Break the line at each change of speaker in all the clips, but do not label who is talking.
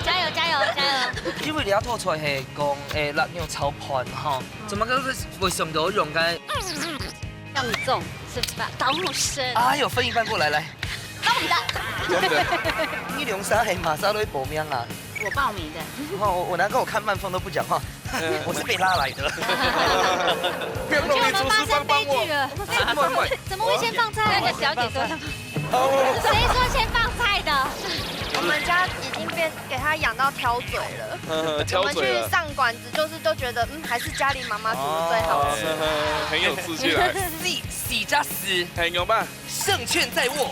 加油加油加油！
因为你吐出来係講辣椒炒盤哈，怎麼個為什麼都用嘅？
让你中是吧？倒入深。
哎呦，分一半過來來。
到你的。
真的。
你梁生係馬上都報名啊？
我報名的。
我難怪我看慢風都不講話，我是被拉來的。
不要弄你厨師幫我。
怎麼會先放菜？那個小姐說。誰說先放菜的？
我們家已經給他養到挑嘴了。
挑嘴了。
我們去上館子，就是都覺得，還是家裡媽媽煮的最好吃。
很有志氣來。
死加死，
很勇吧？
勝券在握。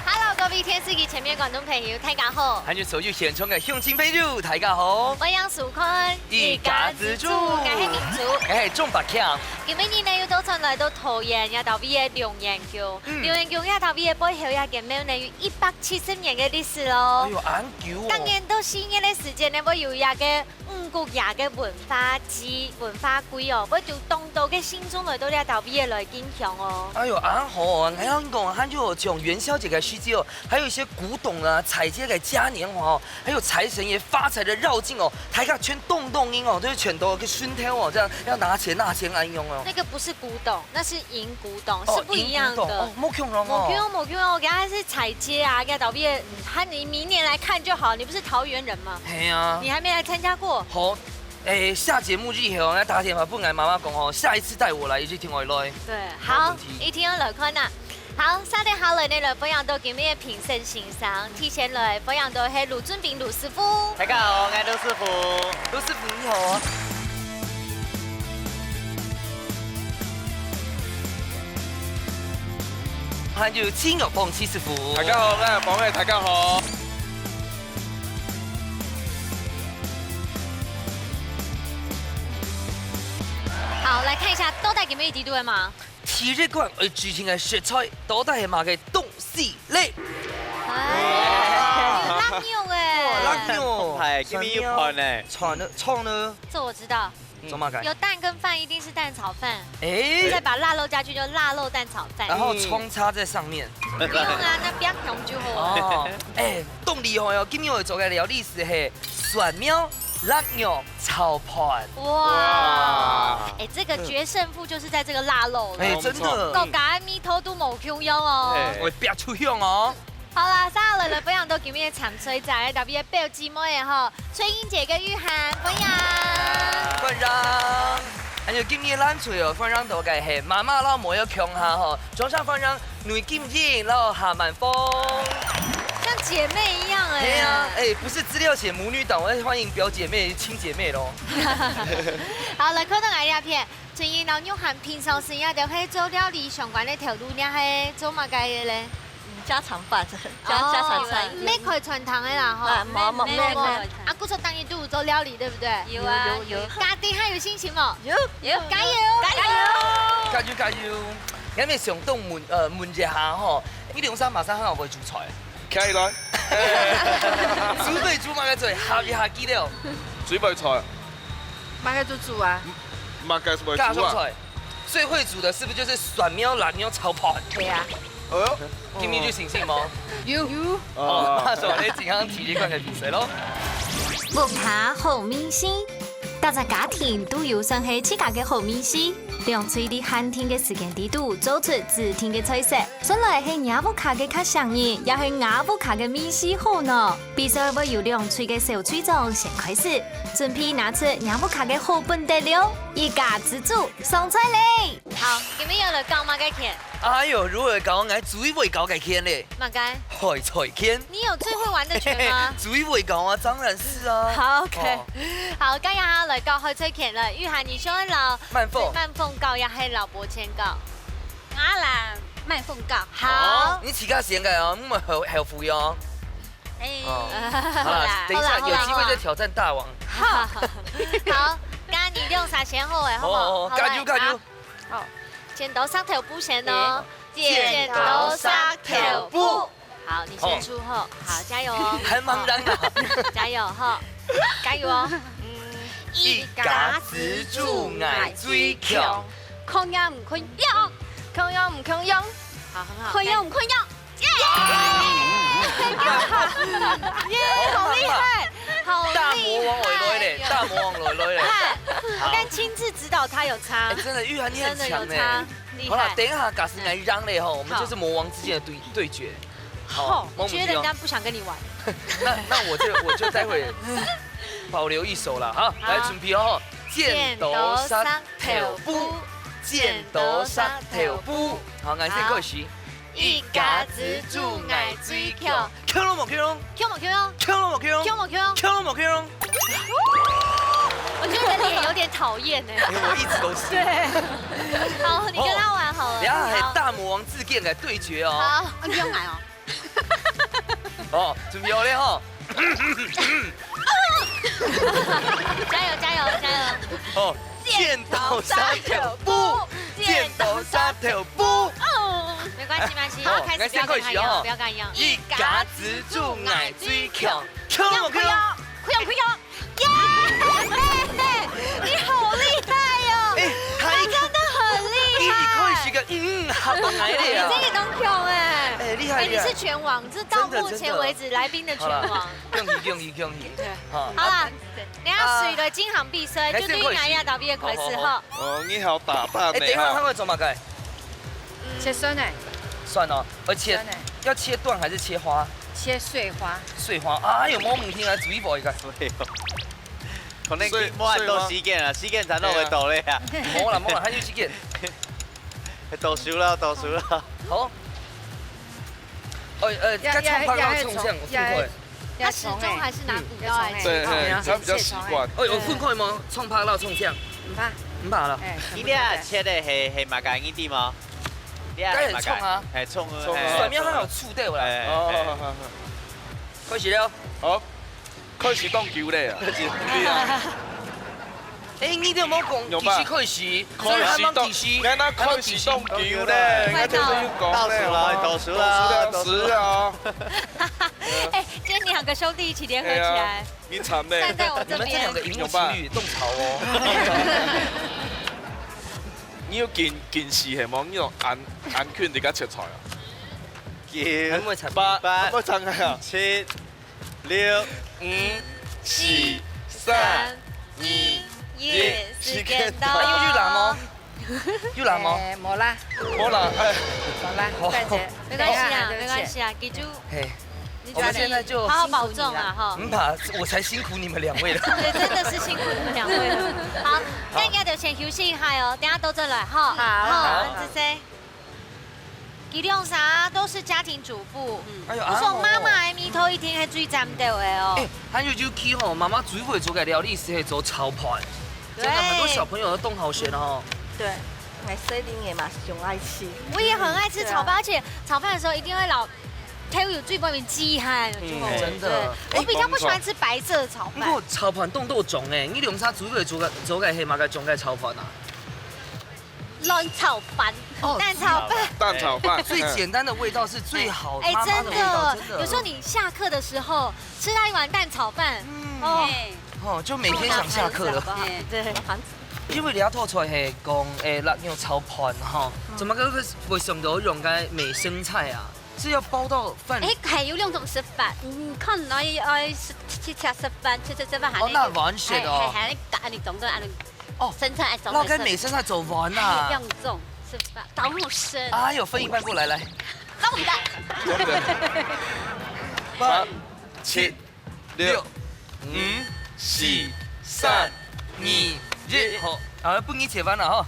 Hello， 各位電視機前面觀眾朋友，大家好。
還有所有現場嘅鄉親朋友，大家好。
我楊淑坤，
一家之主，
我係民族，
我係鍾百強。
今年呢，要到場來到桃園也到位嘅龍岩橋，龍岩橋也到位嘅背後也見面呢有170年嘅歷史咯。
哎呦，安久哦。
當然到新嘅時間呢，我有一個五國嘅文化季哦，我就東道嘅新中來到呢到位嘅來見強哦。
哎呦，安好哦，哎呀，你講還有從元宵節嘅時節哦，還有一些古董啊、彩街嘅嘉年華哦，還有財神爺發財的繞境哦，大家全動音哦，都是全都個熏天哦，這樣要拿錢來用哦。
那個不是古董，那是銀古董，是不一樣的。
哦，冇恐龍哦。
冇恐龍，給它是彩街啊，給倒閉。你明年來看就好，你不是桃園人嗎？
係啊。你
還沒來參加過？
好，下節目日後，我打電話本來媽媽講哦，下一次帶我來一起聽我來。
對，好，一聽我來看啊。好，沙地下來呢來分享到今日嘅評審欣賞，提前來分享到係盧俊炳盧師傅。
大家好，我係盧師傅。
盧師傅你好啊。還有青玉鳳七師傅。
大家好，我係寶妹，大家好。
好，來看一下到底今日幾多嘛？
體育館而劇情嘅食材，到底係嘛嘅東西咧？
哎，辣牛哎，
辣牛，
係今日要盤呢？
創呢？
這我知道。
怎麼改？
有蛋跟飯，一定是蛋炒飯。
哎，
再把臘肉加去就臘肉蛋炒飯。
然後蔥插在上面。
不用啊，那不要紅就好。
哦，哎，動厲害哦！今日我做嘅料理是係蒜苗辣牛炒盤。
哇！哎，這個決勝負就是在這個臘肉了。
哎，真的。
個假米頭都冇 Q 用哦。
我別出香哦。
好啦，三下來分享到今日嘅長吹仔，特別係表姊妹嘅嗬，崔英姐跟玉涵分享。
分享。還有今日咱吹哦，分享到嘅係媽媽老母要強下嗬，早上分享女金燕，然後夏滿風。
像姐妹一樣哎。
對啊，哎，不是資料寫母女檔，我歡迎表姐妹、親姐妹咯。
好，來看到我呢片，崔英老玉涵平常時也就係做料理相關嘅條路，你係做乜嘅咧？
家常飯，家常菜，
咩佢傳統嘅啦，嗬？
冇。
阿姑叔當然都有做料理，對不對？
有。
家弟還有心情冇？
有，
加油！
加油！咁你上東問一下嗬，呢兩三馬上可能會煮菜。
企來。
煮對煮乜嘅最合一下機了。
煮備菜。
乜嘅都煮啊？
乜嘅煮
家常
啊？
菜最會煮的是不是就是蒜苗辣牛炒盤？
對啊。
哎呦，
今年就醒醒嗎？
有。
哦，那所以健康體育館嘅比賽咯。
木下好明星，大家家庭都有算係自家嘅好明星。兩歲的寒天嘅時間地度做出指定嘅菜色，本來係亞布卡嘅客上癮，也係亞布卡嘅明星好呢。比賽會由兩歲嘅小隊長先開始，準備拿出亞布卡嘅好本得了，一家之主上菜嚟。
好，今日要來講乜嘅片？
哎呦，如何搞我最會搞嘅片咧？
乜嘅？
海菜片。
你有最會玩的拳嗎？
最會搞啊，當然是啊。
好 OK，好，今日下來教海菜片啦。玉涵，你想老
慢鳳
教也係老伯前教。
我啦慢鳳教。
好，
你自家先嘅哦，唔係後付哦。好啦，等一下有機會再挑戰大王。
好，加你用啥先好誒，好唔好？
加油！
好，剪刀石頭布先哦。
剪刀石頭布。
好，你先出後，好，加油哦。
還茫然啊！
加油哈，加油哦。
一家之主愛最強，
抗壓唔抗壓，抗壓唔抗壓，
好，很好。
抗壓唔抗壓。
累了。
我看亲自指导他有差
哎，，真的玉涵你很
真的
强
有差
呢。，好了，
厉害。
等一下嘎斯来让嘞吼，我们
好
就是魔王之间的对决。
哦，
蒙
觉得人家不想跟你玩。
那我就待会保留一手了。好，来准备哦，剪刀石头布，剪刀石头布。好，俺先开始。
一家之主爱水巧，
Q 了冇 Q 了
Q mo Q 哟
，Q 了冇 Q 了
Q mo Q 哟，
，Q 了冇 Q 了。
我觉得你的脸有点讨厌呢。
因为我一直都是。
对，好，你跟他玩好了。
等下还
好
大魔王自剑来对决哦。
好，
你用来哦。
哦，准备好了哈。
加油加油加油！
哦，剪刀石头布，剪刀石头布。
哦，没关系没关系，
好
开始不要跟他一样，不要跟他一样。
一家之主爱水巧，Q 了冇 Q 了？
快用快用！耶！你好厉害哦！
哎，
你真的很厉
你可以
害。
是个好懂来的
你
呀。
这个都 Q 哎！
哎，厉害
哎，
厉害。
你是拳王，这到目前为止来宾的拳王。
恭喜。
对，
好
好啦，你要水的金行必衰，就对于南亚岛毕业奎斯哈。
哦，你好打扮
哎，等一
呢
下他
哈。
会怎么改？
切酸奶，
算了，而且
酸奶，
要切段还是切花？
切碎花。
碎花啊，有冇唔听啊？注意播一个。
可能冇人到時間啊，時間才弄會到咧啊，
冇啦，還有幾件。
到少啦，到少啦。
好。加葱花到葱酱，分開。
他始終還是拿骨刀來切。
对，他比較習慣。
有分開嗎？葱花到葱醬，
唔怕，
唔怕啦。
哎，
呢啲啊切的係麻醬呢啲嗎？梗
係葱啊，
係葱啊，
上面還有醋掉啦。
哦，
開始了。
好，開始當球咧啊！
誒，你都冇講，其實開始，所以啱啱其實，
啱啱開始當球咧，啱啱都要講咧，
倒數啦，
倒數啊！
哎，今天2個兄弟一起聯合起來，
你慘咧
站！在我這
你們這兩個
邊。
熒幕情侶動潮哦。
你要件事係冇呢種眼圈而家切菜啊！
有冇殘
八
八
乜真係啊
7、6、
？5、4、3、
3、2、1，時間到。
又去攬哦，又攬哦。
哎，冇啦，
好啦，誒，
冇啦，
好
再切。
沒關係啊，沒關係啊，記住，
嘿，
你
我們現在就
好好保重啊哈。
唔怕，我才辛苦你們兩位了。
對，真的是辛苦你們兩位了。好，大家就先休息一下哦，等下都再來哈。
好
這些。基隆啥都是家庭主婦，
哎呦
我說媽媽的米頭一定係最佔到的哦。
哎，還有就去吼，媽媽最會做嘅料理是會做炒盤，真的很多小朋友都動好學的哦。
对，买水灵的嘛，上爱吃。
我也很愛吃炒飯，而且炒飯的時候一定會老睇有最外面雞漢，
真的
對我比較不喜歡吃白色炒飯
不過。炒盤凍都有種誒，你用啥最會做嘅係嘛個種嘅炒盤啊？
亂炒飯，蛋炒飯。
蛋炒飯
最簡單的味道是最好
哎，
媽媽
真
的味道，
的
真，的。
有時候你下課的時候吃到一碗蛋炒飯，哦，
哦，就每天想下課了。
對，
因為你要吐出來係講辣牛炒盤哈，怎麼個為什麼都用嘅美生菜啊？是要包到飯？
哎，係要兩種食法，可能愛切食飯，切飯
哦，那完全哦。
係夾你種都按
哦，
生菜種。
那跟美生菜走完啦。
兩種食法，倒木生。
啊，有分一半過來，來。
那我們的。
8、7、6、
5、4、3、2、1，好，好，不你解翻了哈。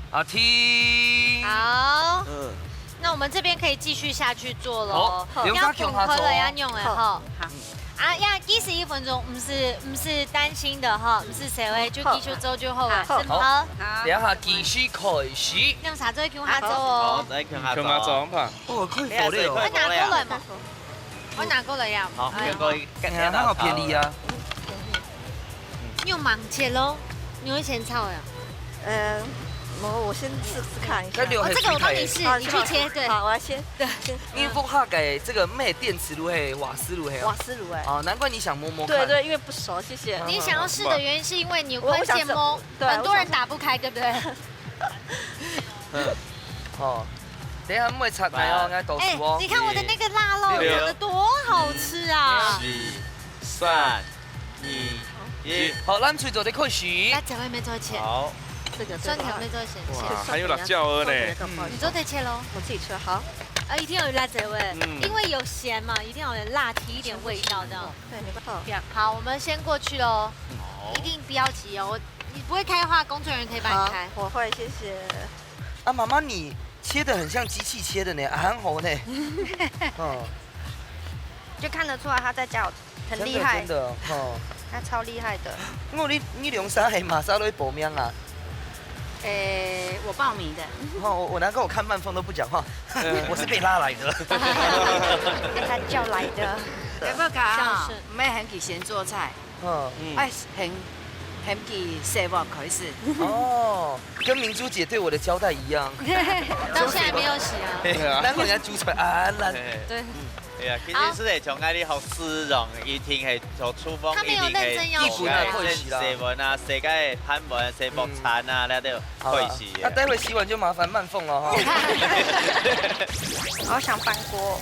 好，停。
好，
嗯，
那我們這邊可以繼續下去做
好
咯。
用它強下做
了要用的哈。
好。
啊呀，21分鐘，唔是擔心的哈，唔是誰會就繼續做就好了。
好
好，
好。
等一下繼續開始。
用啥做叫下做
好，
哦。
再強下
強下狀盤。
哦，可以火的
我
哦。
拿過來嘛，我拿過來呀。
好，這個更
哎呀，它好便宜啊。
你用盲切咯，你會先炒呀？
我先試試看一下。
哦，
那留很
這個我幫你
水
試，你去切，對。
好，我要先
對。
你不怕改這個咩電磁爐嘿，瓦斯爐嘿？
瓦斯爐哎。
哦，難怪你想摸摸看。
對對，因為不熟，謝謝。
你想要試的原因是因為你關鍵摸，
對
很多人打不開，對不對？
哦，等一下唔會拆開哦，應該倒
哎
數哦。，
你看我的那個臘肉
6
長得多好吃啊！
4、3、2、一，
好，咱随做的开始。
辣椒还没做切，
好，
这个
蒜条没做咸切，
哇，还有辣椒呢。
你做得切喽？
我自己吃好。
一定要有辣椒味，
嗯
因为有咸嘛，一定要有辣，提一点味道这样。
对，你不好。
好，我们先过去喽，一定不要急哦。你不会开的话，工作人员可以帮你开。
我会，谢谢。
啊，妈妈，你切的很像机器切的呢，很好呢。嗯，
就看得出来他在家有很厉害
真，的，哦。
他超厉害的。
因为你两三系马上都会报名啊。
我报名的。
我难怪我看慢风都不讲话，我是被拉来的。
被他叫来的。
要不要搞？唔系很记先做菜，
嗯，
哎，很记洗碗开始。
哦，跟明珠姐对我的交代一样。
到现在没有洗啊。
难怪人家煮出来啊烂。
对。
係啊，其實是從嗰啲學絲絨，一定係做廚房，
他們有認真要
做嘅洗碗啊、洗嗰啲盤碗、洗木餐啊，那都要會洗
那待会洗碗就麻烦慢凤了哈。
我好想翻锅。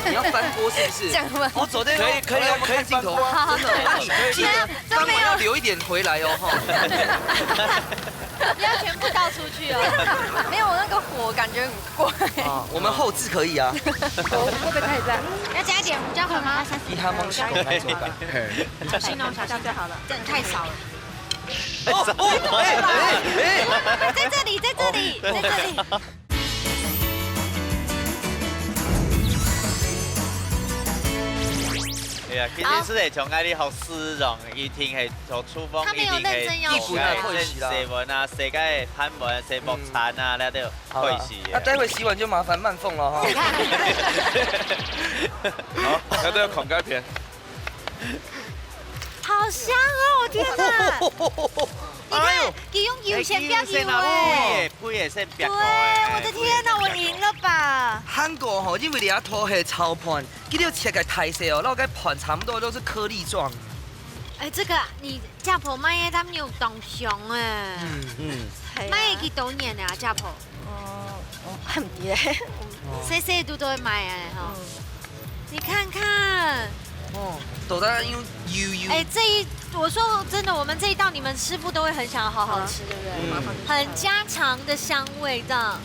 你要翻锅是不是？我昨天可以，我们看镜头，真的，那你记得翻完要留一点回来哦哈。
不要全部倒出去哦。
没有那个火，感觉很怪。
啊，我们后置可以啊。
会不会太淡？
要加一点胡椒粉吗？
以他蒙是狗来做吧。
小心哦，小心就好了，这太少了。在这里，在这里，在这里。
係啊，其實是係從嗰啲學絲絨，一定係做廚房，一定係做嘅洗碗啊、洗嗰啲盤碗、洗木餐啊，那都要會洗。
那待会洗碗就麻烦慢凤了哈。
好，那都要孔盖片。
好香哦！天哪！你看，你用油先不要油哎。
配也是
对，我的天哪，我赢了吧？
韩国吼，因为你要拖下炒盘，记得切个太细哦，然后个盘差不多都是颗粒状。
哎，这个你家婆卖的他们有东熊哎，卖几多年了啊？家婆？
很别。
谁都会买哎哈。你看看。
哦，都在用油。
哎，我说真的，我们这一道你们师傅都会很想要好好吃，对不对？很家常的香味这样。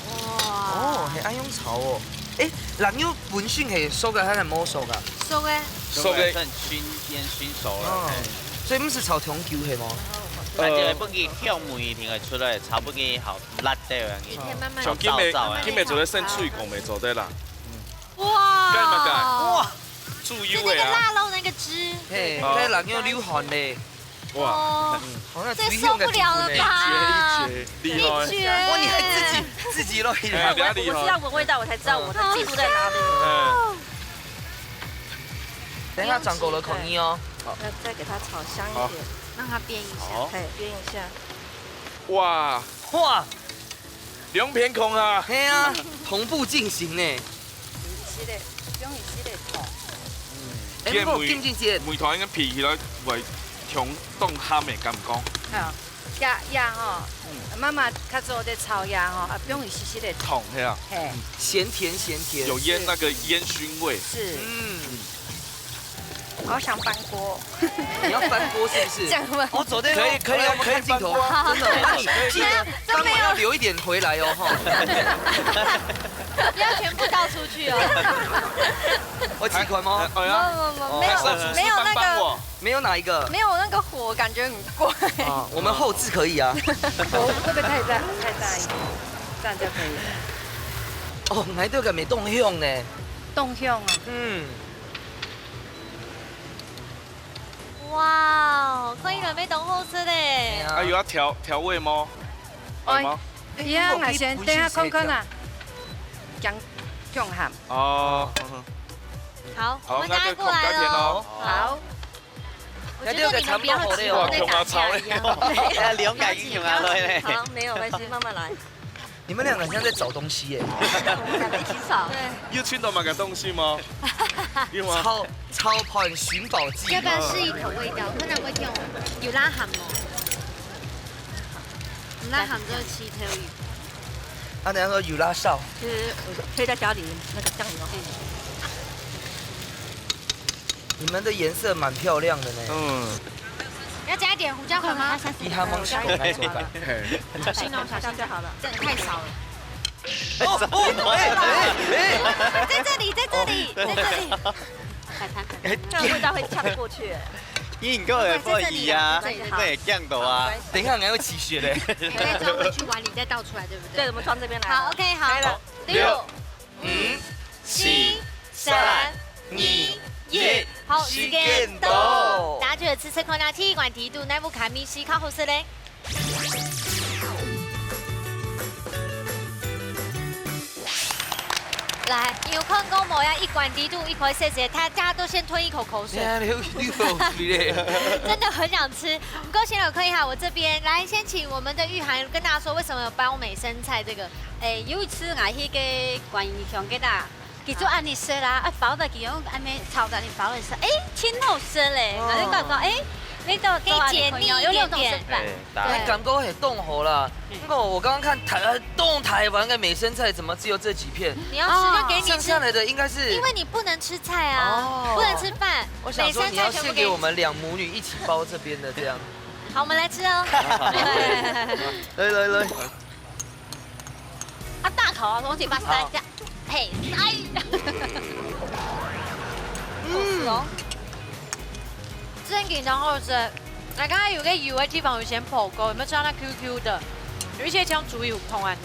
哇！
哦，係愛用炒哦。誒，人要本身係熟嘅，還係冇熟噶？
熟嘅。
熟嘅算煙熏熟啦。
所以唔是炒長久係嗎？
但係本佢香味聽會出來，炒本佢好辣的樣嘢。
像今日做的剩脆果沒做的啦。
哇！
蓋嘛蓋？
哇！
注
就那个腊肉那个汁。
嘿，睇人要流汗嘞。
哇！
这受不了了吧？
一絕，厲害！
哇，你還自己都厲害。
我是要聞味道，我才知道我的技術在哪裡。
等一下長狗的口音哦。
好，那再給它炒香一點，
讓它煸一下。
嘿，煸一下。
哇
哇，
兩片空啊！
係啊，同步進行呢。
是的，用你是的炒。
誒，不過見唔見姐？
梅台應該皮起來為強凍蝦味，敢唔講？
好，鴨吼，媽媽較做的炒鴨吼，啊，用你細細的
痛係啊，
嘿，
鹹甜。
有煙那個煙燻味。
是。
好想翻锅。
你要翻鍋是不是？
這樣嗎？
我昨天可以，我們看鏡頭，真的，那你記得翻完要留一點回來哦，哈。
不要全部倒出去哦。
我幾塊嗎？
沒有那個，
沒有哪一個？
沒有那個火，感覺很怪。
啊，我們後置可以啊。
會不會太大一點？這樣就可以了。
哦，哪對個沒動香呢？
動香啊。
哇，可以準備凍好吃嘞。
啊，有要調味嗎？
哎，伊啊，我先等下看看啊，薑鹹。
哦。
好，我們拿過來了。
好。
我覺得你們不要急，我在打架一樣。
兩個已經用下來咧。
好，沒有關係，慢慢來。
你們兩個像在找東西耶。
我們兩個一起炒。
對。
要穿到某個東西嗎？要嗎？
超盤尋寶記。
要不要試一口味道？可能會用有拉鹹喎。拉鹹就是七條魚。
啊，等下說有拉少。
就是可以再加點那個醬油。
你们的颜色蛮漂亮的呢。
嗯，
要加一点胡椒粉吗？
比他们小来手感。
嘿，
小心哦，小心
这样就好了。
真的太少了。在这里，在这里，在这里。摆盘，
这样味道会呛过去。
應該係可以啊，咩驚到啊？
等一下还要起血嘞。
再装回去碗里，再倒出来，对不对？
对，我们从这边来。
好，OK，好。
可以了。
6、
5、
7、 3、2、1，好，时间
時間
到
到。
大家覺得吃吃看下氣管提度，那部卡米西較好食咧？來，有看講無呀，一管提度，一塊謝謝，大家都先吞一口口水。
你有嘞。
真的很想吃。不过先有可以哈，我这边来先请我们的玉涵跟大家说，为什么有包美生菜这个？
有一次我迄个观音上嘅啦，其實安尼說啦，包得佢用安尼炒得你包的時候，真好食咧。我就講講，你都
可以解腻一點點。
那感觉很冻喉啦。那个我刚刚看台湾的美生菜，怎么只有这几片？
你要吃就给你
剩
吃，
下来的应该是
因为你不能吃菜啊，不能吃饭。
我想说你要献给我们两母女一起包这边的这样。
好，我们来吃哦。
来。
啊大口啊，我先把塞下，嘿塞。
真紧张好吃。那刚才有个油的地方有先破沟，有没有吃到那 QQ 的？有一些像煮油通安的。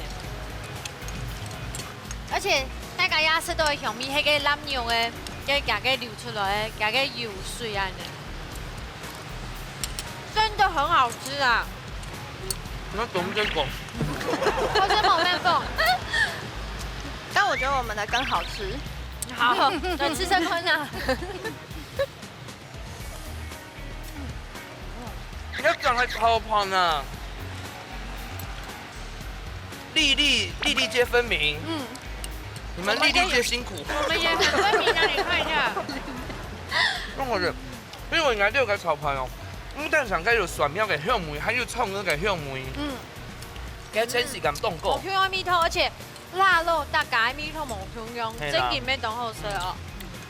而且大家也吃到上面迄个腩肉的，个夹个流出来的，夹个油水安的，真的很好吃啊！
那懂不懂？
好吃某面凤。
但我觉得我们的更好吃。
好，来吃吃看啊！
要讲还超胖呢，粒粒皆分明。你们粒粒皆辛苦。
我们也很分明啊，你看一下。
咁我哋，因為嗌呢個嘅炒飯哦，咁但係上雞肉蒜苗嘅香味，還有葱嗰嘅香味，嘅真是咁凍過。
香的米湯，而且辣肉大家米湯冇香香，
係啦
真嘅咩當好食哦。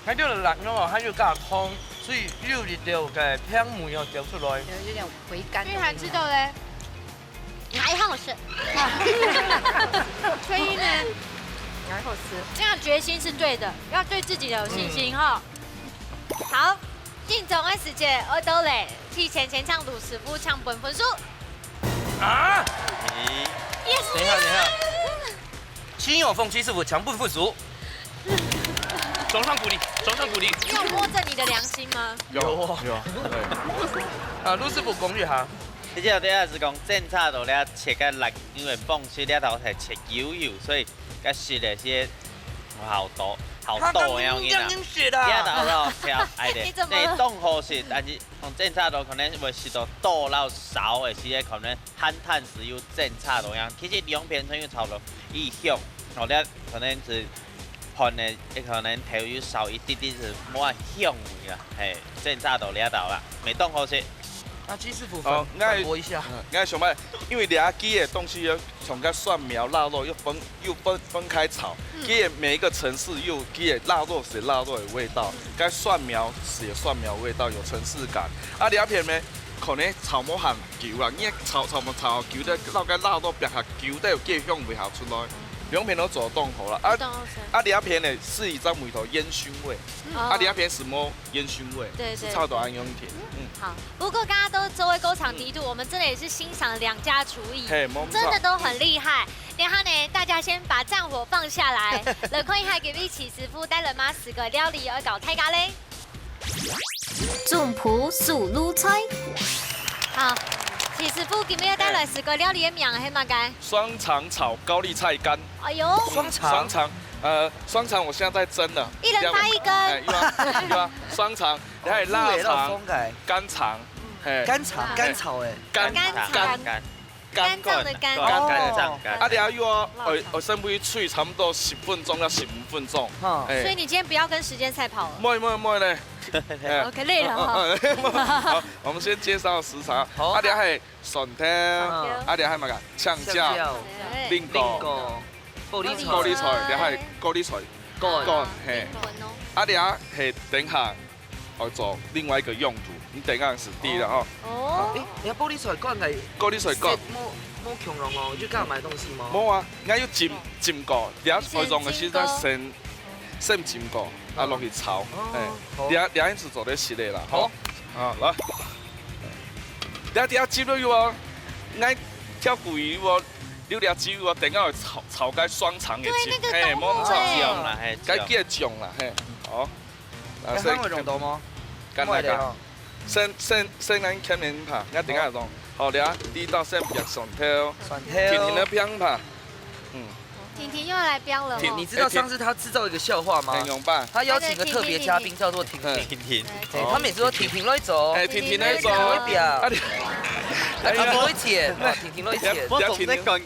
喺呢個辣肉哦，還有加湯，所以肉入到嘅香味哦掉出來。
有點回甘。
玉涵知道嘞，
还好吃。
崔一呢？
然后吃。
这样决心是对的，要对自己有信心哈。好，进总的时间，我都嘞替前唱鲁师傅抢本分数。
啊！
也是。
等一下，心有凤七师傅强不服输。
掌声鼓励，掌声鼓励。
你有摸着你的良心吗？
有。
啊，陆师傅讲一下。
你知道啲是講政策度咧切個辣，因為放水咧頭係切油，所以個食的些好多的樣嘢啊。啲頭咯條係的，你凍好食，但是用政策度可能會食到多到少的時，可能慳碳是有政策度樣。其實兩片春要炒到異香，我咧可能是盤的，可能頭要少一啲啲是冇香味啦，係政策度咧頭啦，未凍好食。
那鸡师傅
哦
反驳一下。
我想摆，因为俩鸡的东西要从个蒜苗、腊肉又分开炒，鸡的每一个层次又鸡的腊肉是腊肉的味道，该蒜苗是蒜苗味道，有层次感。啊，俩片呢，可能炒冇含球啦，因为炒球咧，到个腊肉变下球都有鸡香味下出来。两片都做冻好了啊！两片呢是一张梅头烟熏味，两片是冇烟熏味，
对，
差不多安用甜。
好，不过刚刚都周围工厂提督，我们真的也是欣赏两家厨艺，真的都很厉害。然后呢，大家先把战火放下来，来看一下给一起师傅带了吗10个料理而搞太咖嘞。
总铺素卤菜。
好。齐师傅今日带来10个料理的名係乜嘅？
双肠炒高丽菜干。
哎呦，
双肠，
双肠我现在在蒸了，
一人发一根。
有啊，双肠，你还有腊肠、干肠，
干炒诶，
干燥的干。
啊，然后要我先不脆，差不多10分钟到15分钟。
所以你今天不要跟时间赛跑了。
唔咧。
OK， 累了
哈。好，我们先介绍食材。啊，然后系蒜汤，啊，然后系乜噶？炝椒、菱角、高丽菜，然后系高丽菜干，嘿。啊，然后系等下做另外一个用途。你等下是对了哈。
哦，
哎，你看玻璃水罐嚟，
玻璃水罐。
冇穷容哦，就干买东西吗？
冇啊，我要浸过，你要外用的时阵先浸过，啊落去炒，你一次做得熟的啦，好，啊来，你浸落去哦，我跳骨鱼哦，溜条鸡哦，等下会炒该双长的
对，那个
嘿，
东西
酱啦，嘿，
该叫酱啦，嘿，好，
香会用到吗？
干那个，先咱前面拍，我等下弄。好了，第一道先别蒜头，甜甜的香吧。
婷婷又要来标了。
你知道上次他制造一个笑话吗？他邀请一个特别嘉宾叫做婷婷，他每次说婷婷来走，
婷婷来走，
会表，婷婷会剪，婷婷会剪。
我同你講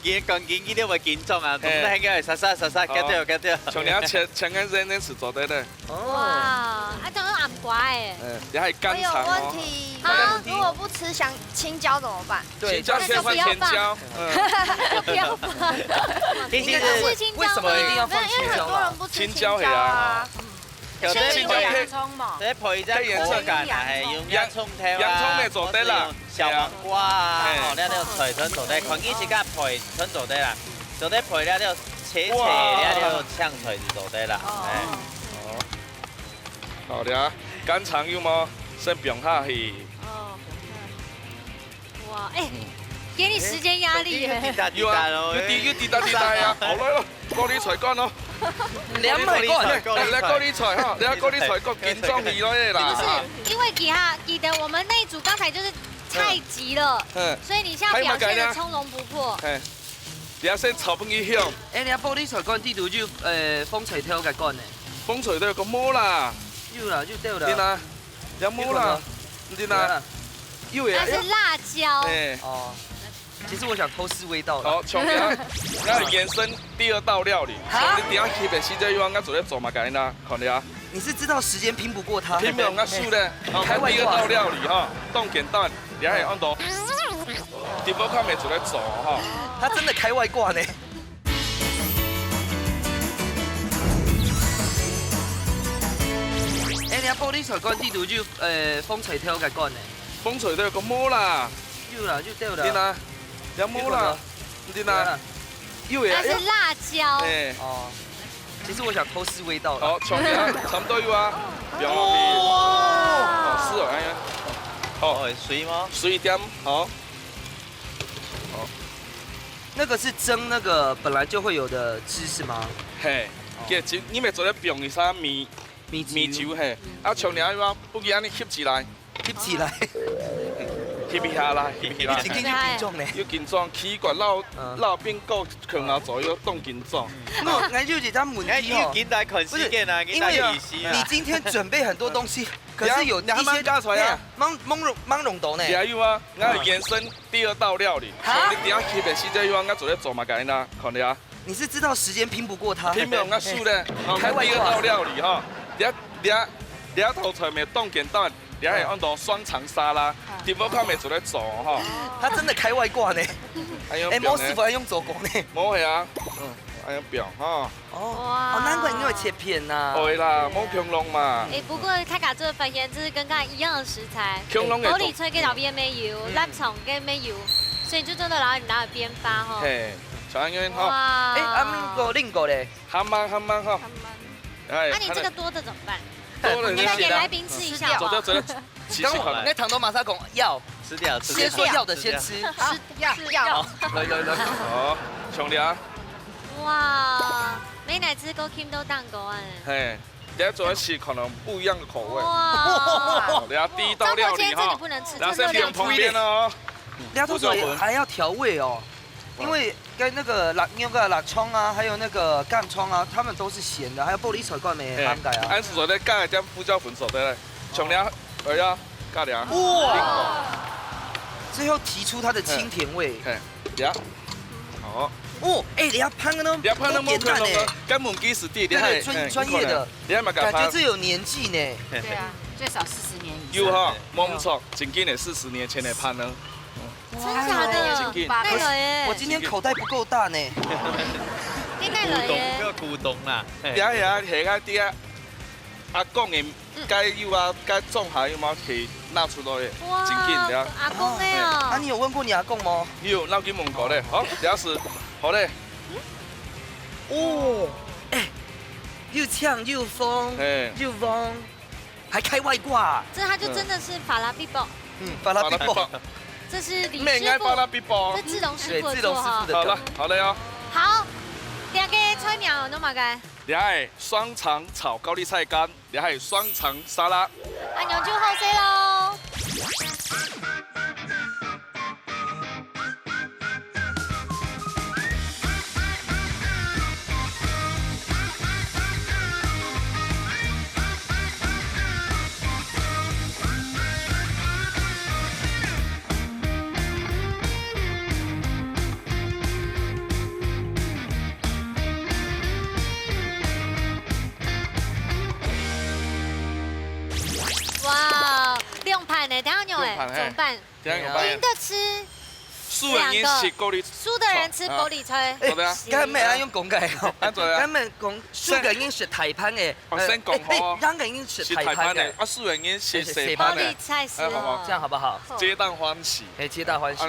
見呢位建築啊，同你應該係實，跟住。
從你前個人是做得的。
哇，啊，這樣暗瓜哎。
你還乾
我有
腸
问题，如果不吃香青椒怎么办？
青椒先換甜椒。
就不要放。
其實
为什么一定要放青椒呢？
青椒啊。
有啲
洋葱嘛，
啲配隻
顏色
係用洋葱條啊，
洋葱咪做得啦，
小黃瓜啊，哦，呢啲隨吞做得，佢以前家配吞做得啦，做得配呢啲切呢啲香腿就做得啦，
好了，乾腸有冇？先不用下去。
哦。哇，哎，给你時間壓力耶。
有啊，要滴答啊，好來咯，高麗菜乾咯。
你唔係乾，
你高麗菜哈，你高麗菜乾緊裝去咯啦。
不是，因為記得我們那一組剛才就是太急了，所以你現在表現得從容不迫。
你要先炒飯去香。
誒，你阿玻璃菜乾啲度就風吹挑嘅乾呢？
風吹都有個冇啦。
有啦，就對啦。
點啊？有冇啦？點啊？有呀。
那是辣椒。
哦。其實我想偷試味道。
好，從我延伸第二道料理。你等下去的時間要我做咧做嘛嘅啦，看你啊。
你是知道時間拼不過他？
拼不過我輸咧。第二道料理哈，凍簡單，你係按到。地方看沒做咧做哈。
他真的開外掛呢。你阿玻璃菜乾啲度就風吹挑嘅乾呢？
風吹都有個冇啦。
有啦，就對啦。
點啊？有冇啦？點啊？有呀。
那是辣椒。
哦。其實我想偷試味道。
好，從你啊，差唔多有啊。不要忘記。哦，是哦，哎呀。好，
水嗎？
水一點，好。好。
那個是蒸那個本來就會有的汁是嗎？
嘿，你咪做咧用嘅啥米酒嘿，啊從你啊，不記安尼吸起來，
吸下來。
吸下來，
已經緊裝呢。
要緊裝，起管撈邊個強下左右動緊裝。
我就是他問題哦。
不是，因
為你今天準備很多東西，可是有一些
加出來啊，
懵弄到呢。
有啊，我延伸第二道料理。你等下去的時間要我做咧做嘛嘅啦，看你啊。
你是知道時間拼不過他？
拼不過我輸咧，開第二道料理哈，你頭菜咪凍簡單。你係按到雙層沙拉，地方佢咪做得做哈。
他真的開外掛呢。冇師傅係用做工呢。
冇係啊，還有表哈。
哦，難怪你會切片呐。
會啦，冇強龍嘛。
不過泰卡做的飯醃就是跟剛才一樣的食材，
玻
璃菜嘅後邊沒油，臘腸嘅沒油，所以就真的拿嚟煸發哈。
係，長遠哈。
哇。
阿個另個咧。
蛤蟆哈。
那你這個多的怎麼辦？你來給來賓吃一下。
走掉，
那糖豆馬上講要
吃掉，
先說要的先吃，
要。
來。
好，兄弟啊。
哇，美乃滋夠 Kim 都蛋糕啊。
嘿，等下做一次可能不一樣的口味。
哇。
等下第一道料理哈。然後先不用旁邊哦。
兩道菜還要調味哦。因為跟那個辣葱啊，還有那個乾葱啊，他們都是鹹的，還有玻璃菜乾沒涵蓋啊。
按時做咧加一點胡椒粉做得咧，從兩加兩。
哇！最後提出它的清甜味。
呀，好。
哦，你要烹的呢？
你要烹的冇可能的，根本基礎地，
對，專業的。感覺這有年紀呢。
對啊，最少40年以
上。有哈，冇錯，正經的40年前的烹呢。
真假的？
我今天口袋不夠大呢。
點解嚟嘅？
個古董啦。
下下下啲啊，阿公的该有啊，该种下有冇可以拿出来的，真紧的。
阿公的哦。
啊，你有问过你阿公吗？
有，那给问过嘞。好，这是好嘞。
哦，哎，又呛又疯，又疯，还开外挂。
这他就真的是法拉比宝。
法拉比宝。
这是李
师傅。
这志龙师傅的做
哈。
好了，好嘞哦。
好，两个菜鸟都嘛该。
你还双肠炒高丽菜干，你还双肠沙拉。
阿牛就好些喽。哇，两盘呢，等下牛哎，怎么办？赢的吃输的人吃玻璃吹。
咁咪啱用講嘅，咁咪講輸嘅已經是大盤嘅，
先講好，
贏嘅已經是大盤嘅，
啊輸嘅已經是小盤
玻璃菜是，
這樣好不好？
皆大歡喜，
皆大歡喜。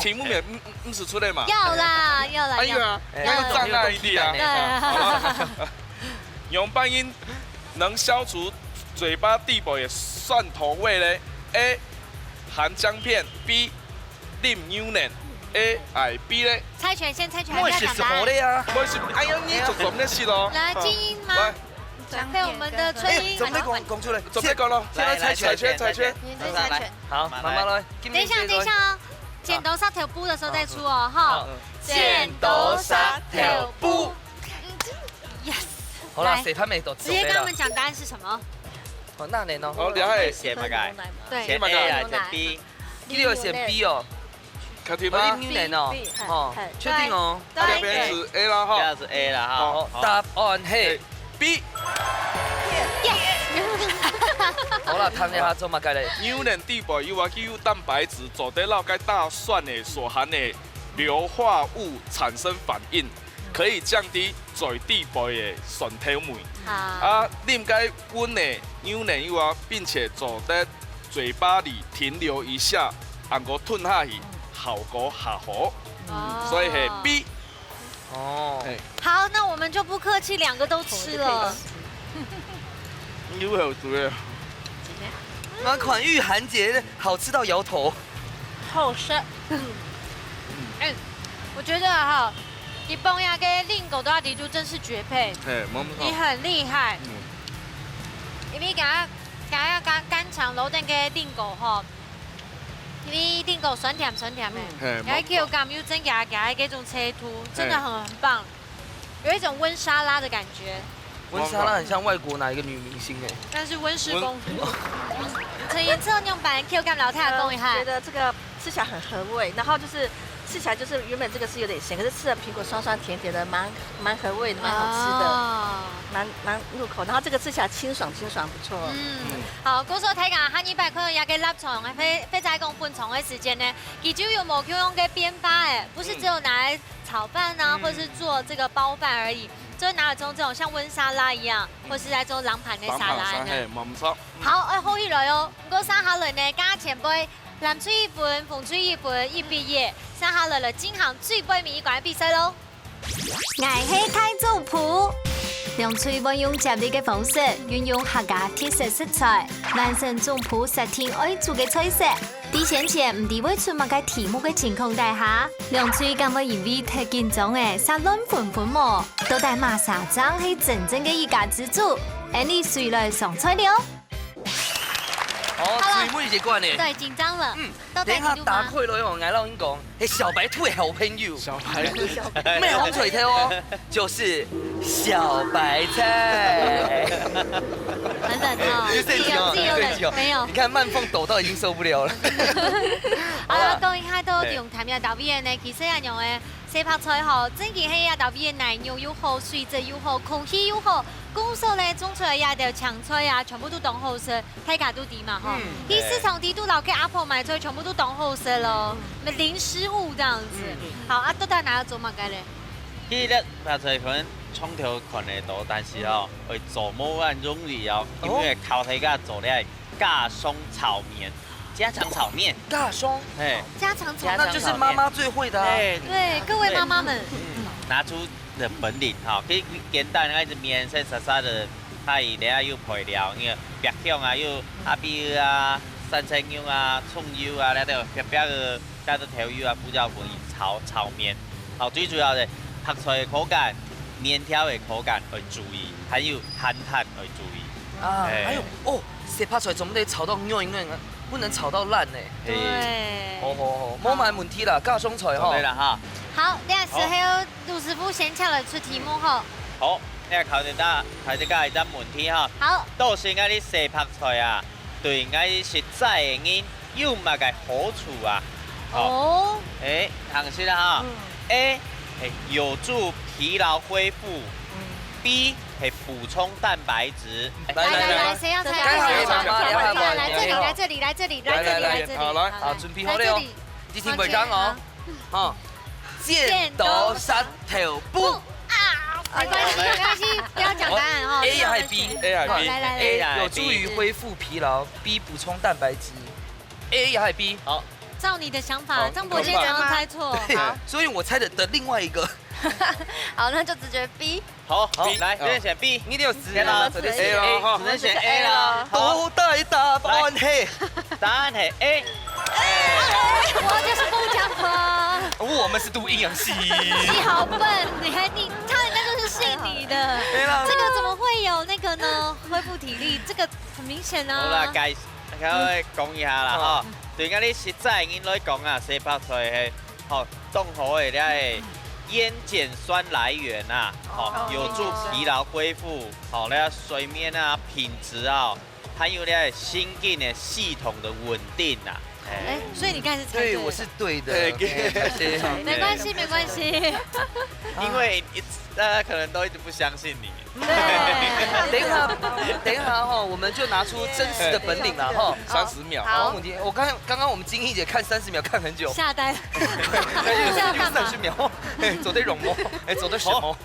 題目
也唔是出來嘛？
要啦，要啦，
要啊，要障礙一點啊。用半音能消除嘴巴地部的蒜頭味呢 ？A. 含薑片 ，B. 淋牛奶 ，A. 哎 B 呢？
猜拳先猜拳，
不要讲答案。
我是哎呀，你做咩事咯？
来，静音吗？被我们的吹音。
准备讲出来，
准备讲咯。
来猜拳，
猜拳。
好，慢慢来。
等一下哦，剪刀沙条布的时候再出哦，哈。
剪刀沙条布。
Yes。
好啦，谁拍没都
直接跟他们讲答案是什么？
哦，那年哦。
哦，你係
寫乜解？
對，
寫 A 啊，寫 B。
你有寫 B 哦。
確定嗎？
牛奶哦。哦，確定哦。
這邊是 A 啦哈。
這是 A 啦哈。
好，答案係
B。
好啦，談一下做乜解咧？
牛奶地部有啊，有蛋白質，做得到該大蒜的所含的硫化物產生反應。可以降低嘴地部的酸痛味。啊，啉該溫的牛奶油啊，並且做在嘴巴裡停留一下，然後吞下去，效果下好。所以係 B。
哦。
好，那我們就不客氣，兩個都吃了。
有好食啊！
那款御寒節好吃到搖頭。
好吃。我覺得哈。你崩牙跟令狗都要提出真是絕配，你很厲害。因為剛乾腸老定嘅令狗吼，因為令狗酸甜的，然後 Q 感又增加嗰種切圖，真的很棒，有一種溫沙拉的感覺。
溫沙拉很像外國哪一個女明星哎？
但是溫氏公主。陳妍之後用版 Q 感老太公一下，
覺得這個吃起來很合味，然後就是吃起來就是原本這個是有點鹹，可是吃了蘋果酸酸甜甜的，蠻合味的，蠻好吃的，蠻入口。然後這個吃起來清爽不錯。
好，嗰時候睇下下一百塊有嘅臘腸嘅非在公半腸嘅時間呢，佢就有冇用嘅編發誒，不是只有拿來炒飯啊，或者是做這個包飯而已。就拿來做這種像溫沙拉一樣，或是在做冷盤嘅沙拉呢。好，好起來哦！嗰三下輪呢，加前輩藍水一本、鳳水一本一畢業，三下輪了金行最杯米館比賽咯。
愛喜太祖譜，用嘴運用接力嘅方式，運用客家特色食材，完成總譜10天愛做嘅菜色。啲先前唔知會出乜嘅題目嘅情況底下，兩嘴咁嘅因為太緊張誒，殺亂盤喎，到底馬沙張係真正嘅一家之主，你誰來上菜了？
哦，水妹已經關咧。
對，緊張了。
等下打開咯，我嗌老英講，係小白兔嘅好朋友。小白兔。咩紅水頭哦？就是小白菜。
等等哦，自己有冷，沒有。
你看慢鳳抖到已經受不了了。
好啦，講一下都用談嘅導演呢，其實係用嘅四拍菜嗬，整件係啊導演奶牛又好，水質又好，空氣又好。公司咧種出來呀條強菜啊，全部都當好食，睇價都抵嘛哈。啲市場地都老給阿婆買出來，全部都當好食咯，零失誤這樣子。好啊，到底哪個做乜嘅咧？
其实咧拍出来可能冲头看得到，但是哦，会做冇咁容易哦，因为头体甲做咧架松炒面，家常炒面。
大松，
哎，
家常炒面，
那就是妈妈最会的啊。
对，各位妈妈们，
拿出的本领哈，可以简单那一面色沙沙的，它伊咧有配料，因为白香啊，有阿比啊、三青油啊、葱油啊，那都白白的，加上调油啊、胡椒粉炒面。好，最主要的拍出来的口感、面条的口感要注意，还有咸淡要注意。
啊，还有哦，谁拍出来总得炒到软软啊，不能炒到烂呢。
对，
好，冇问问题啦，加松菜哈。
对啦哈。
好，那时候陆师傅先敲了出题目后，
好，你考得教一个问题哈。
好，
到时我哋洗拍出来啊，对我实在的人有乜嘅好处啊？
哦，
哎，行先啦哈。A 係有助疲劳恢复，B 係补充蛋白质。
来，谁要猜？来这里，
好来，好，准备好了哦。你听袂讲哦，哈，剪刀石头布。
没关系，不要讲答案哦。
A 还是 B？A
还是 B？
来
A 有助于恢复疲劳 ，B 补充蛋白质。A 还是 B？
好，
照你的想法，张博先常常猜错。
好，所以我猜的另外一个。
好，那就只觉得 B。
好，来，这边选 B，
你有时间
了，
只能选 A
只能选 A 了。
都带答案嘿，
答案係 A。
我就是不讲话。
我们是读阴阳系。
你好笨，他人家就是信你的。这个怎么会有那个呢？恢复体力，这个很明显啊。
好啦，講一下啦，吼，對我哋實在應來講啊，洗拍出來係，吼，凍好嘅咧煙鹼酸來源啊，吼，有助疲勞恢復，吼，咧睡眠啊品質啊，還有咧心境嘅系統的穩定啊。
哎，所以你剛才是猜
对，我是对的。
没关系，没关系。
因為大家可能都一直不相信你。
等一下哈，我们就拿出真實的本領啦哈
，30秒。
好，我剛剛我們金毅姐看30秒看很久，
嚇呆了。
30秒，走得容嗎？走得什麼？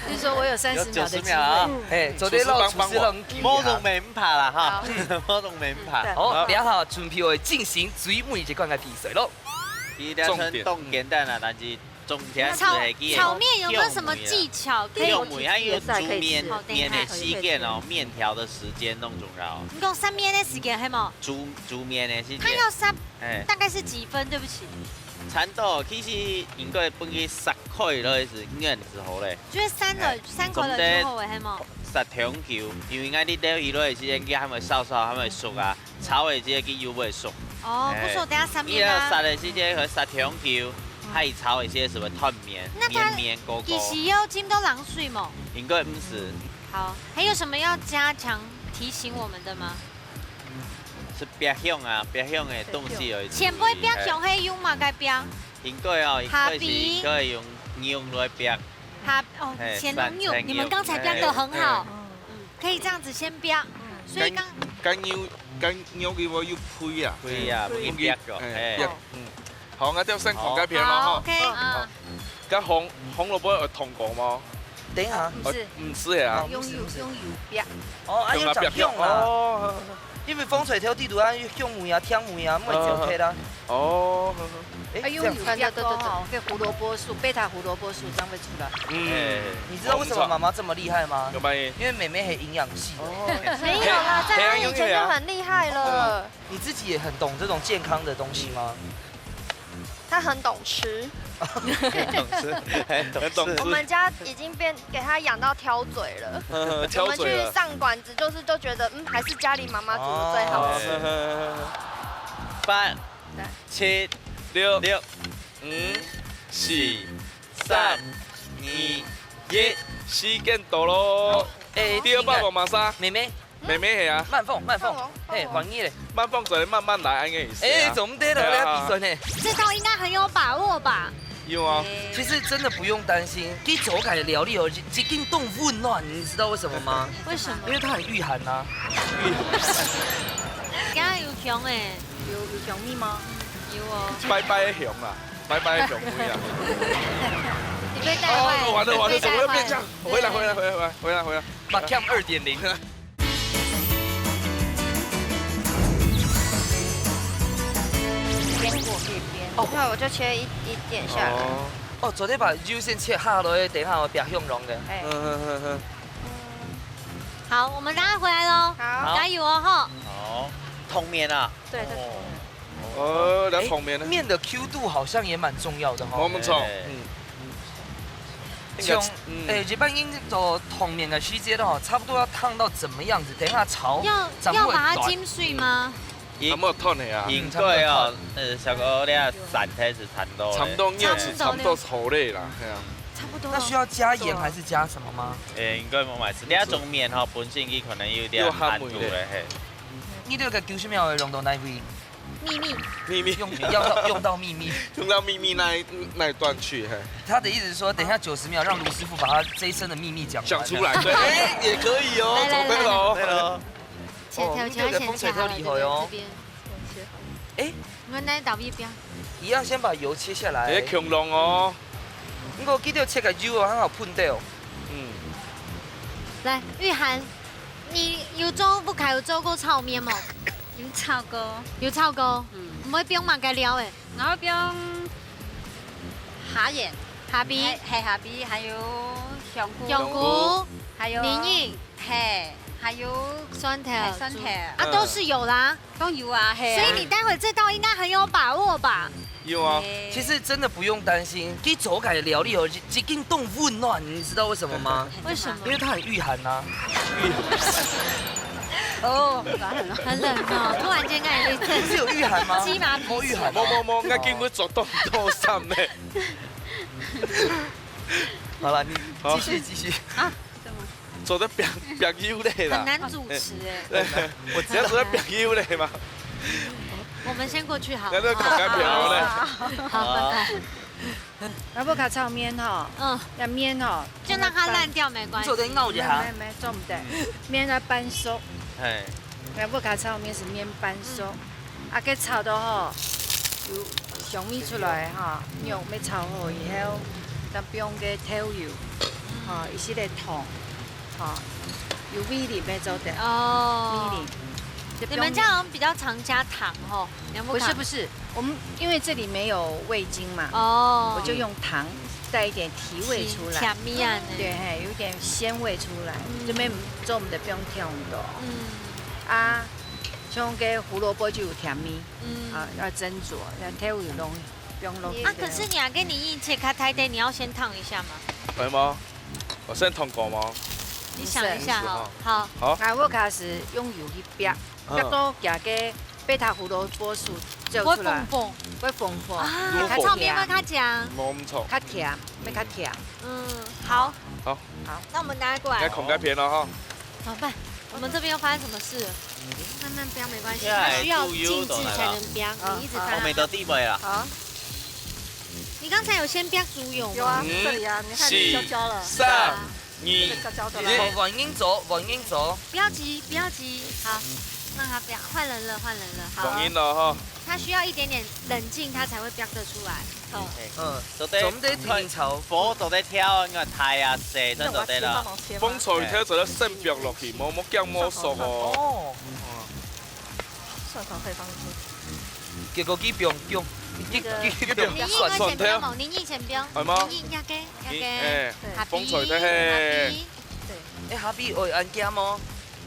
就是說我有30秒的機會
啊！
走得繞廚師人。
摸仲未唔拍啦哈，摸仲未唔拍。
好，等下準備會進行水每一個嘅比賽咯。
重點凍簡單啦，但是重點係
炒面有沒有什麼技巧？
用梅還有煮面的時間哦，面條的時間弄重要。
你講三面的時間係冇？
煮面的時間。
它要三，大概是幾分？對不起。
產度其實應該本佢10塊咯，是硬之後咧。
就是3塊了之後係冇
？10條球，因為我哋釣魚咧時間佢還未燒，還未熟啊，炒嘅時間佢又未熟。
哦，不熟，等下3面啊。
殺嘅時間和10條球，還炒一些什麼湯麵、綿狗狗。
其實要浸到冷水冇？
應該唔是。
好，還有什麼要加強提醒我們的嗎？
是白香啊，白香的東西而已。
前輩白香係用嘛該白？
應該哦，可以用牛來白。
前龍牛，你們剛才白得很好，可以這樣子先白。所以
跟牛嘅話要配啊，
配啊，唔白個。
好，我哋先講解片咯。
好 ，OK。
咁紅蘿蔔有燙過嗎？
等一下，
唔是啊。
用油白。
哦，用白香啦。因為風水條地圖啊，香梅啊、聽梅啊，咪就 OK 啦。
哦，
用油白對，給胡蘿蔔素、貝塔胡蘿蔔素這樣會出來。
你知道為什麼媽媽這麼厲害嗎？因為妹妹係營養系的。
沒有啦，在她以前就很厲害了。
你自己也很懂這種健康的東西嗎？
她很懂吃。
很懂事。
我們家已經給他養到挑嘴了。我們去上館子，就覺得還是家裡媽媽煮的最好吃。
8、7、6、5、4、3、2、1，
時間到咯。第二把媽莎，
妹妹
係啊。
慢放，嘿，黃奕嘞。
慢放就慢慢來，安個意思。
怎麼的了？要比賽呢？
這道應該很有把握吧？
有啊，
其實真的不用擔心，給手感的料理哦，這更動溫暖，你知道為什麼嗎？
為什麼？
因為它很御寒吶。
剛剛有熊誒，
有熊蜜嗎？
有哦。
拜拜的熊啊，拜拜的熊妹啊。
你被带坏了。
完了，
被
怎么会变这样？回来，
把 Cam 2.0。
边果可以边。哦，那我就切一点下来。
哦，昨天把肉先切下落，等一下我别向容的。
好，我们等下回来喽。
好，
加油哦哈。
好，通面啊。
对，这
来通面呢？
面的 Q 度好像也蛮重要的哈。
我们错。
从日本英做通面的时间哦，差不多要烫到怎么样子？等一下潮
要把它浸碎吗？
有没有烫的呀？
应该哦，小哥你啊散开始缠到。
差不多要是差不多稠嘞啦，系啊。
差不多。
那需要加盐还是加什么吗？
应该冇买事。你一种面吼本身伊可能有点含度的嘿。
你这个90秒的溶豆奶味。秘密用到秘密，
用到秘密那一段去，嘿。
他的意思是说，等一下90秒，让卢师傅把他这一生的秘密讲
出来，对，也可以哦，走对喽，
对喽。
这个风水特厉害哦。
我们来倒一边。
一样先把油切下来。
这强龙哦。
不过记得切个油哦，很好喷掉。
来，玉涵，你有做过炒面冇？
有炒過，
有炒過，唔會標埋嘅料誒，
然後標蝦仁、
蝦皮，
係蝦皮，還有香
菇，
還有
黏液，
還有
酸條，
啊
都是有啦，
都有啊，所
以你待會這道應該很有把握吧？
有啊，
其實真的不用擔心，給走改的料理哦，一定凍溫暖，你知道為什麼嗎？
為什麼？
因為它很御寒吶。
哦，很冷哦，突然間感覺
是有御寒嗎？
雞麻
冇御寒。
冇，我見佢做凍衫咧。
好了，你繼續。
啊？
做得白油嘞啦。
很難主持哎。
我只要做得白油嘞嘛。
我們先過去好。
那個口感片好嘞。
好，拜拜。
那不卡炒面吼，那面吼，
就讓它爛掉沒關係。
做得拗一下。
沒做唔得，面要半熟。
哎。
那不卡炒面是面半熟，啊，佮炒到吼，有香味出來吼，肉要炒好以後，咱不用佮調油，吼，伊是來燙，吼，有味淋要做的。
哦。
味淋。
你們家好像比較常加糖吼，
不是，我們因為這裡沒有味精嘛，我就用糖帶一點提味出來，
甜味啊，
對，有點鮮味出來，這邊做唔得不用調咁多。啊，像個胡蘿蔔就有甜味，啊，要斟酌，要調味弄，不用弄。
啊，可是你要跟你一切開太低，你要先燙一下嗎？
會嗎？我先燙過嗎？
你想一下哈，好。
啊，我開始用油去煸。夾到夾嘅貝塔胡蘿蔔素做出來，會豐富。
啊，炒麵會較醬，
冇咁臭，
較甜，會較甜。
好。
好。
那我們拿過來。
該孔改片了哈。
怎麼辦？我們這邊又發生什麼事了？慢慢煸沒關係，
它
需要靜置才能煸，你一直翻。
我沒到地位了。
好。
你剛才有先煸豬油嗎？
有啊，這裡啊，你看焦焦了。
3、2、
1，往英走。
不要急，好。让它煸，換人了，好。
放音了哈。
它需要一點點冷靜，它才會煸得出來。
做得天炒，火做得挑，應該太啊細，真做得啦。
風菜挑做得先煸落去，冇薑冇熟哦。
蒜頭可以放進去。
結果幾煸，
你以前煸，
係嗎？
風
菜的嘿。
下邊會按加麼？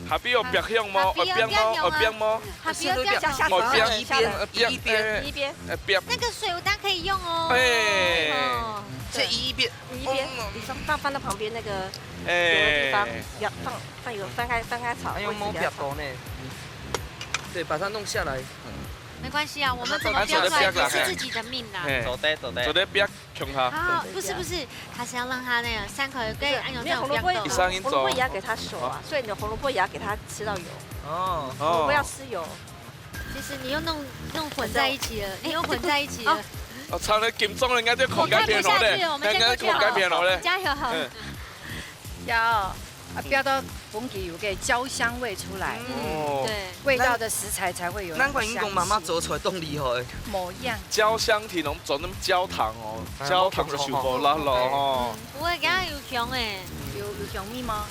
下邊有白香嗎？煸嗎？
下邊有
下下一邊。
那個水蛋可以用哦。
這一邊，
你放到旁邊那個有的地方，放油翻開炒。
用冇煸到呢？對，把它弄下來。
沒關係啊，我們怎麼煸出來也是自己的命啦。
做得
煸強下。
好，不是，他是要讓他那個三口可以按照這樣煸
紅蘿蔔也要給它熟啊，所以你的紅蘿蔔也要給它吃到油。紅蘿蔔要吃油。
其實你又弄混在一起了，
我操，你金鐘人家啲狂改片好咧，人家狂改片好咧。
加油好。
要啊，煸到本给有个焦香味出来，
哦，
对，
味道的食材才会有。
难怪英公妈妈做出来动厉害。
某样。
焦香甜浓，做那么焦糖哦，焦糖就受不了咯哦。
不会给他有香诶，
有香蜜吗？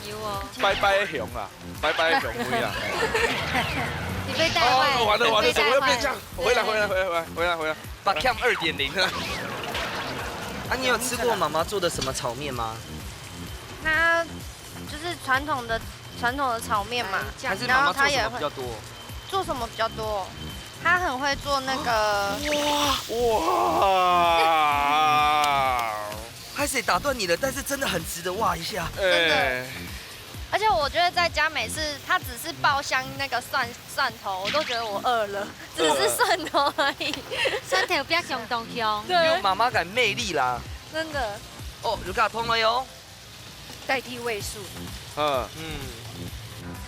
有哦。
拜拜的香啦，拜拜的香味啦。
你被带坏了。
完了，怎么又变这样？回来。
把 Cam 2.0。啊，你有吃过妈妈做的什么炒面吗？
那就是传统的炒面嘛，
还是妈
然
妈做
后他也会
什么比较多？
做什么比较多？他很会做那个，
哇！
拍谁打断你了？但是真的很值得哇一下。
真的。而且我觉得在家每次他只是爆香那个蒜头，我都觉得我饿了，只是蒜头而已。
蒜头比较香东香。
有妈妈感魅力啦。
真的。
哦，有卡通了哟。
代替味素。
嗯。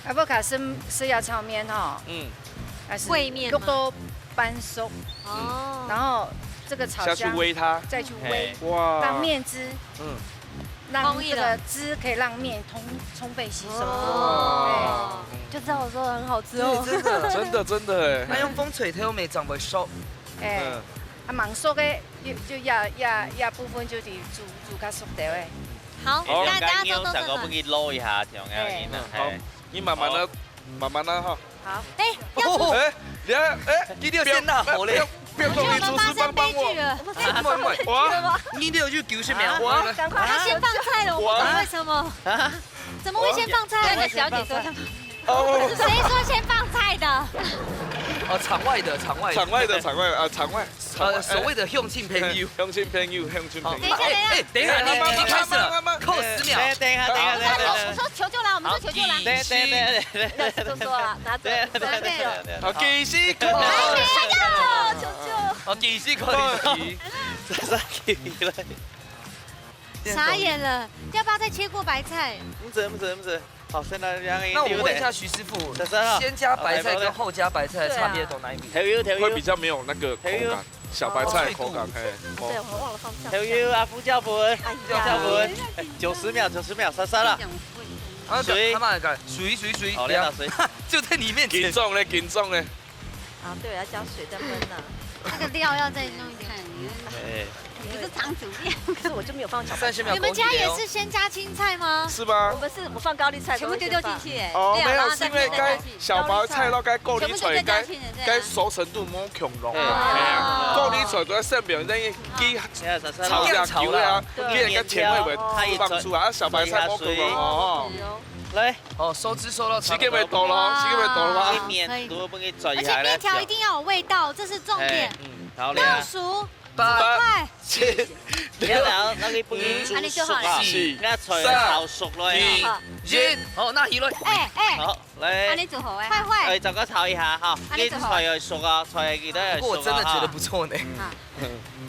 阿不卡是要炒面哈。还是
烩面吗？
都半熟。
哦。
然后这个炒
下去煨它，
再去煨，让面汁。让这个汁可以让面充分吸收，
就知道我说的很好吃哦。
真的哎。
他用风吹它又没长不熟。
忙熟的就要部分就是煮较熟的诶。
好，大家都
想我不给捞一下，这样样
好，你慢慢的哈。
好。
你要先拿好嘞。
不要动你厨师帮我。
哇！你得去救什么？哇！
赶快，
他先放菜了，我不懂为什么。怎么会先放菜？
那个小姐说她。
谁说先放菜的？
场外的。
场外。
所谓的向亲朋友。
等一下，
你开始了，扣10秒。
等一下。
我说求救啦，我们说求救啦。
都说了，拿走。
好，继续。
求救。
继续可以。
傻眼了，要不要再切过白菜？
不是。好，现在
那我问一下徐师傅，先加白菜跟后加白菜的差别懂哪一比？
会比较没有那个口感，小白菜口感。
对，我忘了放酱。
调油啊，副教本，90秒，杀了。
水，他妈的，水，
好嘞，水，
就在你面前。
紧重嘞。
啊，对，要加水再焖呐。
那个料要再弄一点。
你不是常煮面，
可是我就没有放小白菜。
你们家也是先加青菜吗？
是吗？
我放高丽菜，
全部丢进去耶。
哦，没有，是因为该小白菜咯，该高丽菜该熟程度冇强浓啊。高丽菜都在上面，等于炒下球啊，给人家甜味会放出来。啊，小白菜冇强浓哦。
来，
收汁收到
时间未到咯，
面都不给转
而且面条一定要有味道，这是重点。
好嘞。
倒数。
8、
7、6，那你不给煮熟啊？那菜炒熟了。
1，好，那一轮。
好，来。
你做好诶。
坏。
就咁炒一下哈。你菜又熟啊，菜記得又熟啊。
我真的觉得不错呢。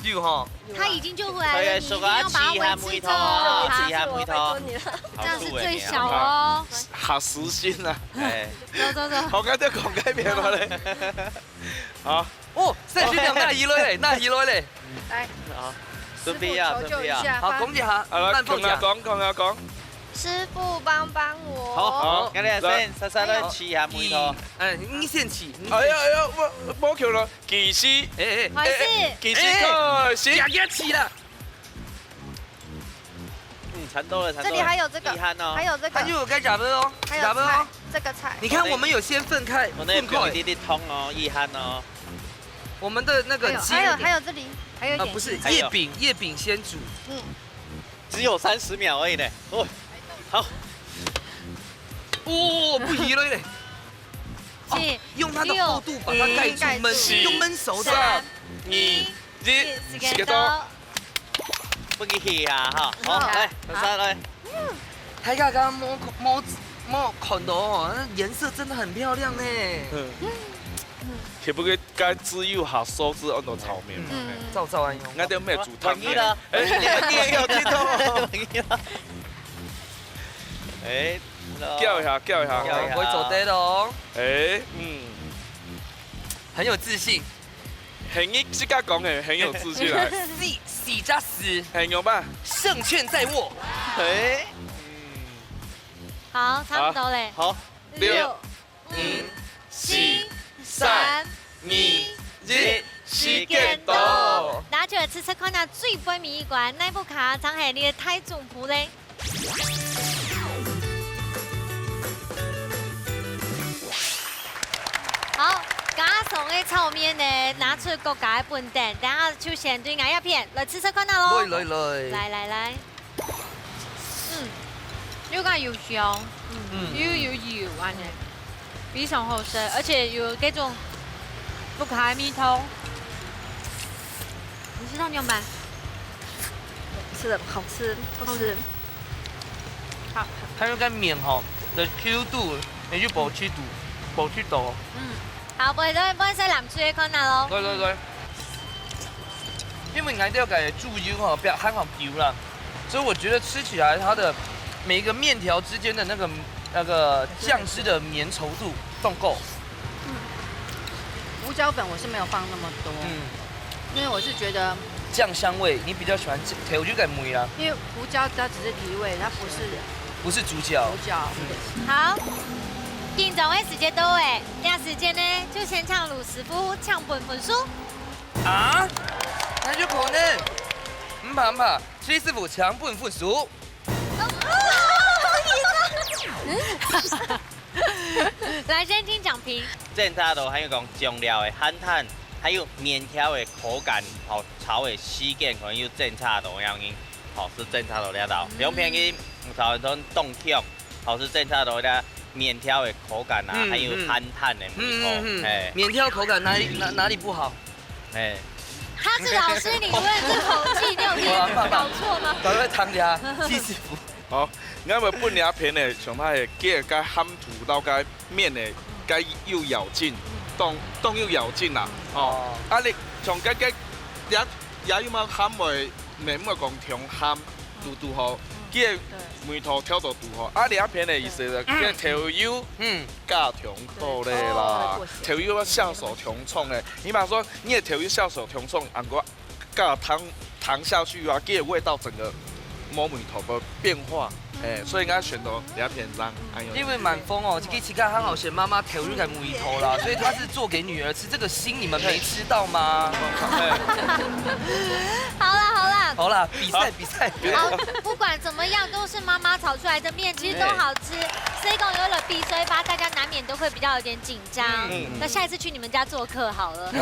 六哈。
他已经救回来了，你一定要把它维持着。这样是最小哦。
好实心啊！
走。
好，我哋講改變咗咧。好。
30秒那一轮嘞。
来，
好，準備啊。
好，講一下。慢放下。
講。
師傅幫我。
好，咁你先，細都試下梅湯。
你先起。
哎呀，冇橋咯，技師。
還是。
技師開始。
一起了。
差多了。
这里还有这个，还有这个。
还有该假的哦，
还有菜，这个菜。
你看，我们有先分开。
我那边有一点汤哦，意涵哦。
我们的那个鸡，
还有这里还有一点，
不是叶饼先煮，
只有30秒而已呢。好，
不宜了嘞。用它的厚度把它盖住焖，用焖熟的。
3、2、1，時間到。
不給氣下哈，好來，來。
大家剛剛摸看到哦，那顏色真的很漂亮呢。
可不可以该只有下手指按到炒面嘛？
照安用。
我哋咩煮湯面？
你也有聽到？
叫一下，
不會做得哦。很有自信。
即刻講嘅，很有自信嚟。
4加10，
形容吧。
勝券在握。
好，差不多嘞。
好，6、5、4、3、2、1，时间到。
大家吃吃看那最杯米馆那部卡张海你的胎总谱嘞。好，加上的炒面呢，拿出各家的本店，等下就先对牙一片来吃吃看那喽。来。
又个又香，又有油安尼，非常好吃，而且有这种不开米汤。你知道牛吗？
吃的好吃，好吃。
好，它那个面吼的 Q 度，也就保持度。
好，不然帮西南水看下咯。
对。因为俺要改猪油吼，比较很好油啦，所以我觉得吃起来它的每一个面条之间的那个酱汁的绵稠度都够。
胡椒粉我是没有放那么多，因为我是觉得
酱香味，你比较喜欢调就改梅啦。
因为胡椒它只是提味，它不是
主角。
好，今早的时间到诶，那时间呢就先唱鲁师傅唱本书。
啊？那就可能。唔怕，崔师傅抢本书。
来，先听讲评。
正差度还有讲酱料的咸淡，还有面条的口感，好炒的时间可能有正差度样因，好是正差度了到。两片去炒很多冻跳，好是正差度的面条的口感啊，还有咸淡的米口。
面条口感哪里不好？
他是老师，你问这口气，你有听搞错吗？
赶快尝一下，季师傅。
好，咱们本两片的上歹的鸡甲咸土到甲面的甲又咬劲，冻又咬劲啦。哦，啊你从甲也有嘛咸味，面唔讲调咸，度好，鸡的梅头挑到度好。啊两片的意思就叫调油，加调好嘞啦。调油要下手调冲的，你比方说你的调油下手调冲，按个加糖下去啊，鸡的味道整个。摸梅头的变化，所以应该选择两片让。
因为满风哦，这个很好选，妈妈调入个梅头啦，所以她是做给女儿吃，这个心你们没吃到吗？好啦，比赛。
好，不管怎么样，都是妈妈炒出来的面，其实都好吃。所以讲有了比赛吧，大家难免都会比较有点紧张。那下一次去你们家做客好了。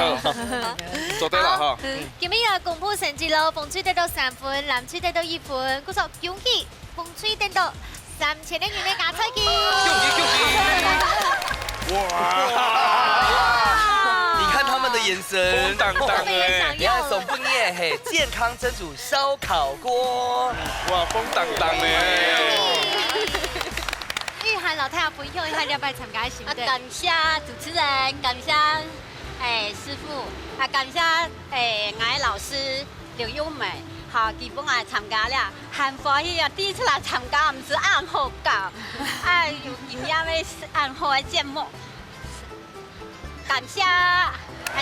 做对了哈。
今日公布成绩咯，风吹得到3分，蓝吹得到1分，鼓手恭喜风吹得到3000元的加菜机。
哇！你看他们的眼神，
风当当哎！
你看总不念嘿，健康蒸煮烧烤锅。
哇，风当当哎！
玉涵老太太分享一下你要不要参加行动？
感谢主持人，感谢师傅，感谢我的老师刘优美。好，基本来参加了，很欢喜啊！第一次来参加，唔是按好教，有营养的按好的节目。感谢，
恭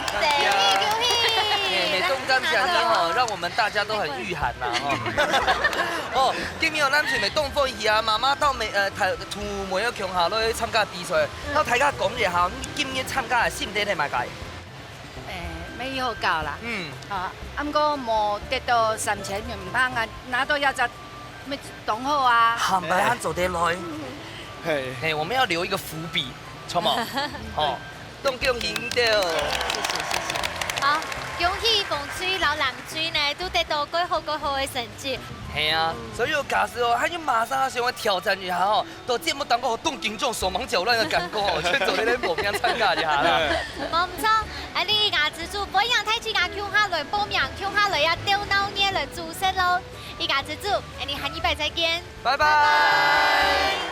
喜！动感奖金哦，让我们大家都很御寒呐哦。今日咱准备动风去啊，妈妈到土梅个强校去参加比赛，到大家讲一下，你今日参加的心得係咪解？
没有搞啦，不过冇得到3000元，唔怕啊，拿到1隻咩董好啊？
係咪肯做得來？嘿，我們要留一個伏筆，錯冇？哦，都恭喜到。謝謝。
好，恭喜風吹老藍水呢，都得到最好的成績。
係啊，所有假設哦，他就馬上想要挑戰一下哦，到節目當中動緊種手忙腳亂的感覺哦，全做呢啲報名參加一下啦。
冇唔錯，你牙子主不一樣睇住牙 Q 下來報名 ，Q 下來呀丟腦嘢來注冊咯。牙子主，你下禮拜再見，
拜拜。